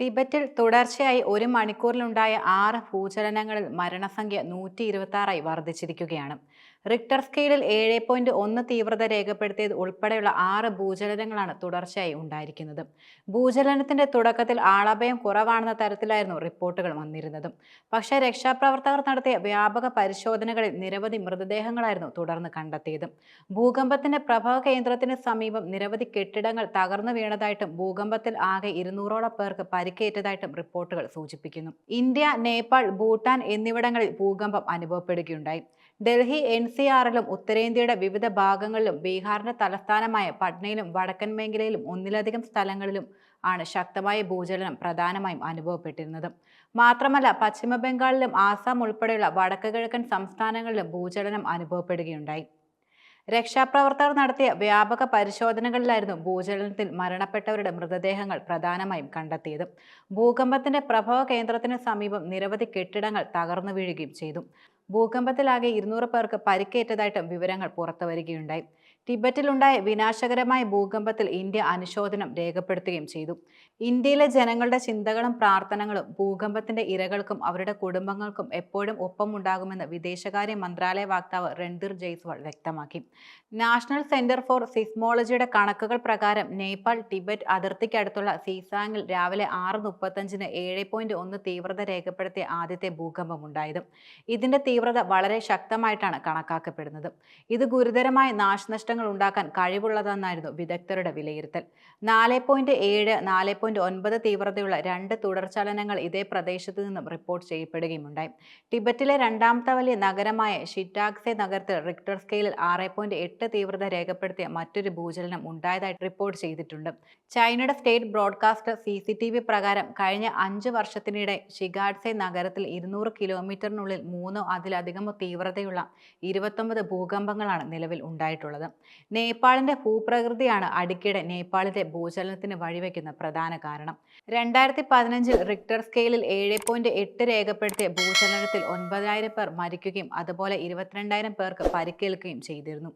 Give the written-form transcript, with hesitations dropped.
ടിബറ്റിൽ തുടർച്ചയായി ഒരു മണിക്കൂറിലുണ്ടായ 6 ഭൂചലനങ്ങളിൽ മരണസംഖ്യ 126ആയി വർദ്ധിച്ചിരിക്കുകയാണ്. റിക്ടർ സ്കെയിലിൽ 7.1 തീവ്രത രേഖപ്പെടുത്തിയത് ഉൾപ്പെടെയുള്ള 6 ഭൂചലനങ്ങളാണ് തുടർച്ചയായി ഉണ്ടായിരിക്കുന്നത്. ഭൂചലനത്തിന്റെ തുടക്കത്തിൽ ആളപായം കുറവാണെന്ന തരത്തിലായിരുന്നു റിപ്പോർട്ടുകൾ വന്നിരുന്നത്. പക്ഷേ രക്ഷാപ്രവർത്തകർ നടത്തിയ വ്യാപക പരിശോധനകളിൽ നിരവധി മൃതദേഹങ്ങളായിരുന്നു തുടർന്ന് കണ്ടെത്തിയത്. ഭൂകമ്പത്തിന്റെ പ്രഭവ കേന്ദ്രത്തിന് സമീപം നിരവധി കെട്ടിടങ്ങൾ തകർന്നു വീണതായിട്ടും ഭൂകമ്പത്തിൽ ആകെ 200ഓളം പേർക്ക് പരിക്കേറ്റതായിട്ടും റിപ്പോർട്ടുകൾ സൂചിപ്പിക്കുന്നു. ഇന്ത്യ, നേപ്പാൾ, ഭൂട്ടാൻ എന്നിവിടങ്ങളിൽ ഭൂകമ്പം അനുഭവപ്പെടുകയുണ്ടായി. ഡൽഹി NCRലും ഉത്തരേന്ത്യയുടെ വിവിധ ഭാഗങ്ങളിലും ബീഹാറിന്റെ തലസ്ഥാനമായ പട്നയിലും വടക്കൻ മേഖലയിലും ഒന്നിലധികം സ്ഥലങ്ങളിലും ആണ് ശക്തമായ ഭൂചലനം പ്രധാനമായും അനുഭവപ്പെട്ടിരുന്നത്. മാത്രമല്ല പശ്ചിമ ബംഗാളിലും ആസാം ഉൾപ്പെടെയുള്ള വടക്ക് കിഴക്കൻ സംസ്ഥാനങ്ങളിലും ഭൂചലനം അനുഭവപ്പെടുകയുണ്ടായി. രക്ഷാപ്രവർത്തകർ നടത്തിയ വ്യാപക പരിശോധനകളിലായിരുന്നു ഭൂചലനത്തിൽ മരണപ്പെട്ടവരുടെ മൃതദേഹങ്ങൾ പ്രധാനമായും കണ്ടെത്തിയത്. ഭൂകമ്പത്തിന്റെ പ്രഭവ കേന്ദ്രത്തിന് സമീപം നിരവധി കെട്ടിടങ്ങൾ തകർന്നു വീഴുകയും ചെയ്തു. ഭൂകമ്പത്തിലാകെ 200 പേർക്ക് പരിക്കേറ്റതായിട്ടും വിവരങ്ങൾ പുറത്തുവരികയുണ്ടായി. ടിബറ്റിലുണ്ടായ വിനാശകരമായ ഭൂകമ്പത്തിൽ ഇന്ത്യ അനുശോചനം രേഖപ്പെടുത്തുകയും ചെയ്തു. ഇന്ത്യയിലെ ജനങ്ങളുടെ ചിന്തകളും പ്രാർത്ഥനകളും ഭൂകമ്പത്തിന്റെ ഇരകൾക്കും അവരുടെ കുടുംബങ്ങൾക്കും എപ്പോഴും ഒപ്പമുണ്ടാകുമെന്ന് വിദേശകാര്യ മന്ത്രാലയ വക്താവ് രൺധീർ ജയ്സ്വാൾ വ്യക്തമാക്കി. നാഷണൽ സെന്റർ ഫോർ സിസ്മോളജിയുടെ കണക്കുകൾ പ്രകാരം നേപ്പാൾ ടിബറ്റ് അതിർത്തിക്കടുത്തുള്ള സീസാങ്ങിൽ രാവിലെ 6:35-ന് 7.1 തീവ്രത രേഖപ്പെടുത്തിയ ആദ്യത്തെ ഭൂകമ്പമുണ്ടായത്. ഇതിന്റെ തീവ്രത വളരെ ശക്തമായിട്ടാണ് കണക്കാക്കപ്പെടുന്നത്. ഇത് ഗുരുതരമായ നാശനഷ്ടങ്ങൾ ഉണ്ടാക്കാൻ കഴിവുള്ളതെന്നായിരുന്നു വിദഗ്ധരുടെ വിലയിരുത്തൽ. 4.7, 4.9 തീവ്രതയുള്ള 2 തുടർചലനങ്ങൾ ഇതേ പ്രദേശത്ത് നിന്നും റിപ്പോർട്ട് ചെയ്യപ്പെടുകയുമുണ്ടായി. ടിബറ്റിലെ രണ്ടാമത്തെ വലിയ നഗരമായ ഷിറ്റാക്സെ നഗരത്തിൽ റിക്ടർ സ്കെയിലിൽ 6.8 തീവ്രത രേഖപ്പെടുത്തിയ മറ്റൊരു ഭൂചലനം ഉണ്ടായതായി റിപ്പോർട്ട് ചെയ്തിട്ടുണ്ട്. ചൈനയുടെ സ്റ്റേറ്റ് ബ്രോഡ്കാസ്റ്റർ CCTV പ്രകാരം കഴിഞ്ഞ 5 വർഷത്തിനിടെ ഷിഗാഡ്സെ നഗരത്തിൽ 200 കിലോമീറ്ററിനുള്ളിൽ 3 അതിലധികമോ തീവ്രതയുള്ള 29 ഭൂകമ്പങ്ങളാണ് നിലവിൽ ഉണ്ടായിട്ടുള്ളത്. നേപ്പാളിന്റെ ഭൂപ്രകൃതിയാണ് അടിക്കടി നേപ്പാളിലെ ഭൂചലനത്തിന് വഴിവെക്കുന്ന പ്രധാന കാരണം. 2015-ൽ റിക്ടർ സ്കെയിലിൽ 7.8 രേഖപ്പെടുത്തിയ ഭൂചലനത്തിൽ 9,000 പേർ മരിക്കുകയും അതുപോലെ 22,000 പേർക്ക് പരിക്കേൽക്കുകയും ചെയ്തിരുന്നു.